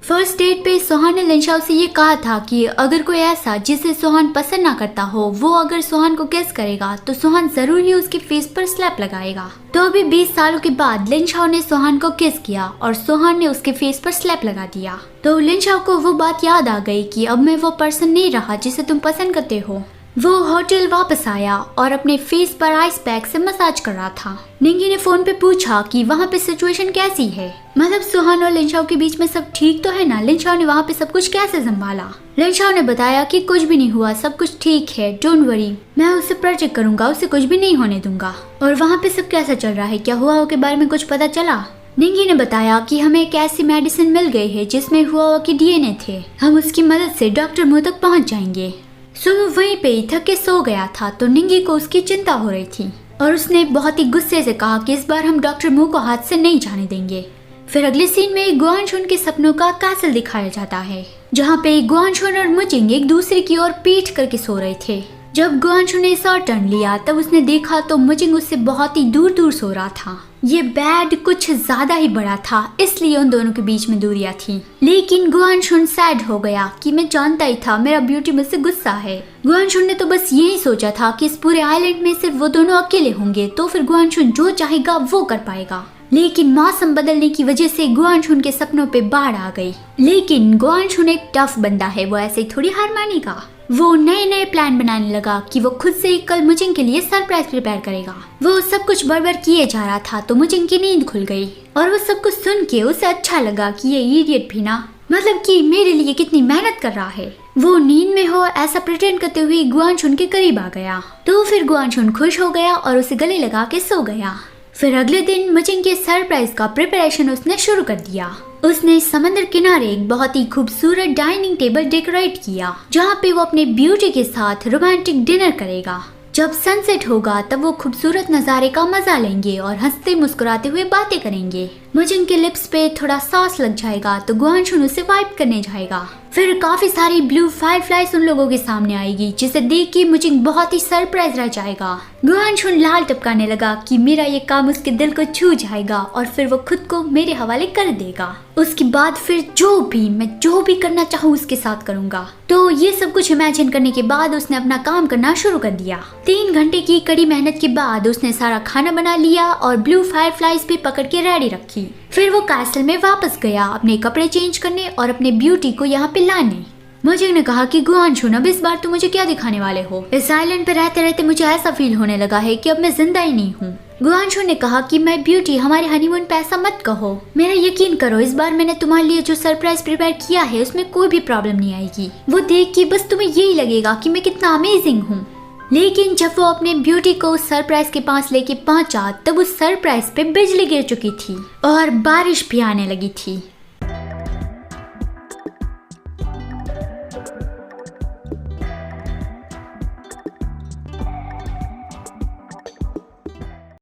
First date पे सोहान ने लिनशाओ से ये कहा था कि अगर कोई ऐसा जिसे सोहान पसंद ना करता हो वो अगर सोहान को किस करेगा तो सोहान जरूर ही उसके फेस पर स्लैप लगाएगा। तो अभी 20 सालों के बाद लिनशाओ ने सोहान को किस किया और सोहान ने उसके फेस पर स्लैप लगा दिया। तो लिनशाओ को वो बात याद आ गई कि अब मैं वो पर्सन नहीं रहा जिसे तुम पसंद करते हो। वो होटल वापस आया और अपने फेस पर आइस पैक से मसाज कर रहा था। निंगी ने फोन पे पूछा कि वहाँ पे सिचुएशन कैसी है, मतलब सोहान और लिनशाओ के बीच में सब ठीक तो है ना। लिनशाओ ने वहाँ पे सब कुछ कैसे संभाला। लिनशाओ ने बताया कि कुछ भी नहीं हुआ, सब कुछ ठीक है, डोंट वरी, मैं उसे प्रोटेक्ट करूंगा, उसे कुछ भी नहीं होने दूंगा। और वहाँ पे सब कैसा चल रहा है, क्या हुआ के बारे में कुछ पता चला। निंगी ने बताया कि हमें एक ऐसी मेडिसिन मिल गई है जिसमें हुआ के डीएनए थे, हम उसकी मदद से डॉक्टर मुंह तक पहुँच जाएंगे। सुमो वहीं पे ही थक के सो गया था तो निंगी को उसकी चिंता हो रही थी और उसने बहुत ही गुस्से से कहा कि इस बार हम डॉक्टर मू को हाथ से नहीं जाने देंगे। फिर अगले सीन में गुआनशुन के सपनों का कैसल दिखाया जाता है जहाँ पे गुआनशुन और मुजिंग एक दूसरे की ओर पीठ करके सो रहे थे। जब गुआनशुन ने सर टर्न लिया तब उसने देखा तो मुजिंग उससे बहुत ही दूर दूर सो रहा था। ये बेड कुछ ज्यादा ही बड़ा था इसलिए उन दोनों के बीच में दूरियां थी। लेकिन गुआनशुन सैड हो गया कि मैं जानता ही था मेरा ब्यूटी मुझसे गुस्सा है। गुआनशुन ने तो बस यही सोचा था कि इस पूरे आइलैंड में सिर्फ वो दोनों अकेले होंगे तो फिर गुआनशुन जो चाहेगा वो कर पाएगा। लेकिन मौसम बदलने की वजह से गुआनशुन के सपनों पे बाढ़ आ गई। लेकिन गुआनशुन एक टफ बंदा है, वो ऐसे ही थोड़ी हार मानेगा। वो नए नए प्लान बनाने लगा कि वो खुद से कल मुजिंग के लिए सरप्राइज प्रिपेयर करेगा। वो सब कुछ बड़बड़ किए जा रहा था तो मुजिंग की नींद खुल गई और वो सब कुछ सुन के उसे अच्छा लगा कि ये इडियट भी ना, मतलब कि मेरे लिए कितनी मेहनत कर रहा है। वो नींद में हो ऐसा प्रिटेंड करते हुए गुआनशुन के करीब आ गया तो फिर गुआनशुन खुश हो गया और उसे गले लगा के सो गया। फिर अगले दिन मुजिंग के सरप्राइज का प्रिपरेशन उसने शुरू कर दिया। उसने समंदर किनारे एक बहुत ही खूबसूरत डाइनिंग टेबल डेकोरेट किया जहाँ पे वो अपने ब्यूटी के साथ रोमांटिक डिनर करेगा। जब सनसेट होगा तब वो खूबसूरत नज़ारे का मजा लेंगे और हंसते मुस्कुराते हुए बातें करेंगे। मुजिंग के लिप्स पे थोड़ा सॉस लग जाएगा तो गुआनशुन उसे वाइप करने जाएगा। फिर काफी सारी ब्लू फायरफ्लाइज उन लोगों के सामने आएगी जिसे देख के मुजिंग बहुत ही सरप्राइज रह जाएगा। गुआनशुन लाल टपकाने लगा कि मेरा ये काम उसके दिल को छू जाएगा और फिर वो खुद को मेरे हवाले कर देगा। उसके बाद फिर मैं जो भी करना चाहूँ उसके साथ करूँगा। तो ये सब कुछ इमेजिन करने के बाद उसने अपना काम करना शुरू कर दिया। 3 घंटे की कड़ी मेहनत के बाद उसने सारा खाना बना लिया और ब्लू फायरफ्लाइज भी पकड़ के रेडी रखी। फिर वो कैसल में वापस गया अपने कपड़े चेंज करने और अपने ब्यूटी को यहाँ पे लाने। मुजिंग ने कहा कि गुआनशुन अब इस बार तुम मुझे क्या दिखाने वाले हो। इस आइलैंड पे रहते रहते मुझे ऐसा फील होने लगा है कि अब मैं जिंदा ही नहीं हूँ। गुआनशुन ने कहा कि मैं ब्यूटी हमारे हनीमून पे ऐसा मत कहो, मेरा यकीन करो इस बार मैंने तुम्हारे लिए जो सरप्राइज प्रिपेयर किया है उसमें कोई भी प्रॉब्लम नहीं आएगी। वो देख के बस तुम्हें यही लगेगा कि मैं कितना अमेजिंग हूँ। लेकिन जब वो अपने ब्यूटी को उस सरप्राइज के पास लेके पहुंचा तब उस सरप्राइज पे बिजली गिर चुकी थी और बारिश भी आने लगी थी।